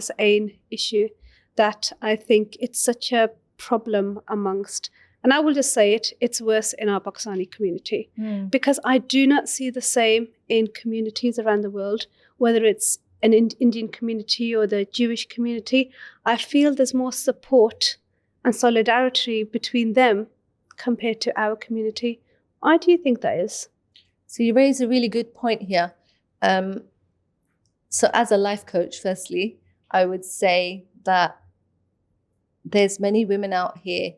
this AIN issue, that I think it's such a problem amongst, and I will just say it, it's worse in our Pakistani community, because I do not see the same in communities around the world, whether it's an Indian community or the Jewish community. I feel there's more support and solidarity between them compared to our community. Why do you think that is? So you raise a really good point here. So as a life coach, firstly, I would say that there's many women out here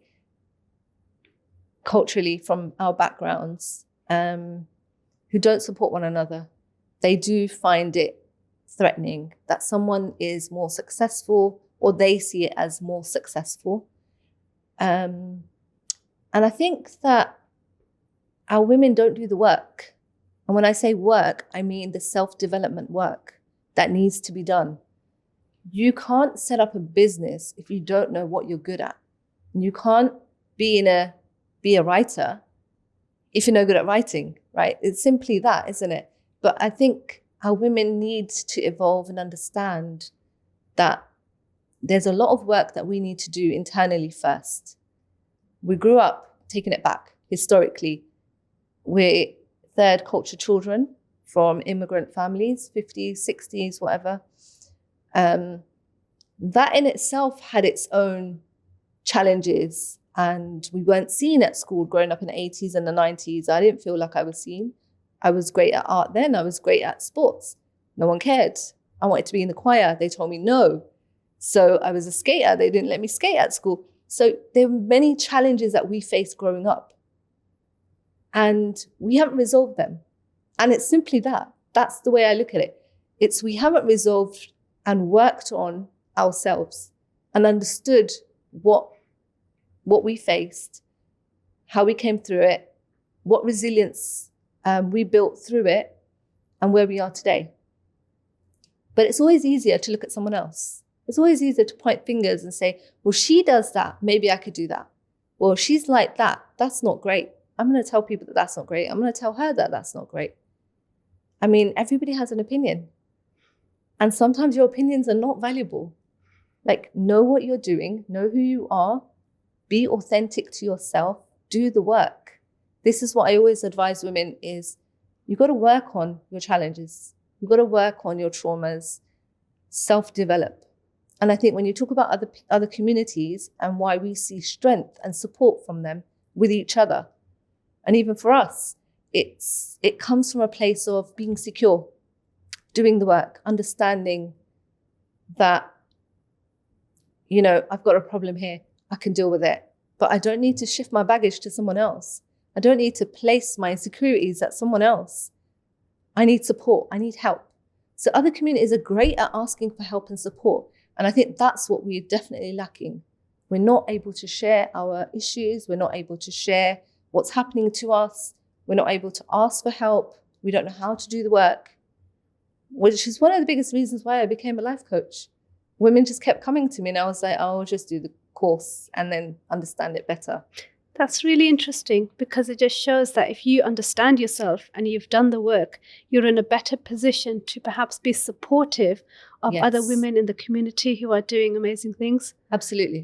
culturally from our backgrounds who don't support one another. They do find it threatening that someone is more successful, or they see it as more successful. And I think that our women don't do the work. And when I say work, I mean the self-development work that needs to be done. You can't set up a business if you don't know what you're good at. You can't be a writer if you're no good at writing, right? It's simply that, isn't it? But I think our women need to evolve and understand that there's a lot of work that we need to do internally first. We grew up, taking it back, historically, we're third culture children from immigrant families, 50s, 60s, whatever. That in itself had its own challenges, and we weren't seen at school growing up in the 80s and the 90s. I didn't feel like I was seen. I was great at art then. I was great at sports. No one cared. I wanted to be in the choir. They told me no. So I was a skater. They didn't let me skate at school. So there were many challenges that we faced growing up, and we haven't resolved them. And it's simply that. That's the way I look at it. It's we haven't resolved and worked on ourselves and understood what we faced, how we came through it, what resilience we built through it, and where we are today. But it's always easier to look at someone else. It's always easier to point fingers and say, well, she does that, maybe I could do that. Well, she's like that, that's not great. I'm going to tell people that that's not great. I'm going to tell her that that's not great. I mean, everybody has an opinion. And sometimes your opinions are not valuable. Like, know what you're doing, know who you are, be authentic to yourself, do the work. This is what I always advise women is you've got to work on your challenges. You've got to work on your traumas, self-develop. And I think when you talk about other communities and why we see strength and support from them with each other, and even for us, it comes from a place of being secure, doing the work, understanding that, you know, I've got a problem here, I can deal with it, but I don't need to shift my baggage to someone else. I don't need to place my insecurities at someone else. I need support, I need help. So other communities are great at asking for help and support. And I think that's what we're definitely lacking. We're not able to share our issues. We're not able to share what's happening to us. We're not able to ask for help. We don't know how to do the work, which is one of the biggest reasons why I became a life coach. Women just kept coming to me and I was like, oh, I'll just do the course and then understand it better. That's really interesting, because it just shows that if you understand yourself and you've done the work, you're in a better position to perhaps be supportive of other women in the community who are doing amazing things. Absolutely.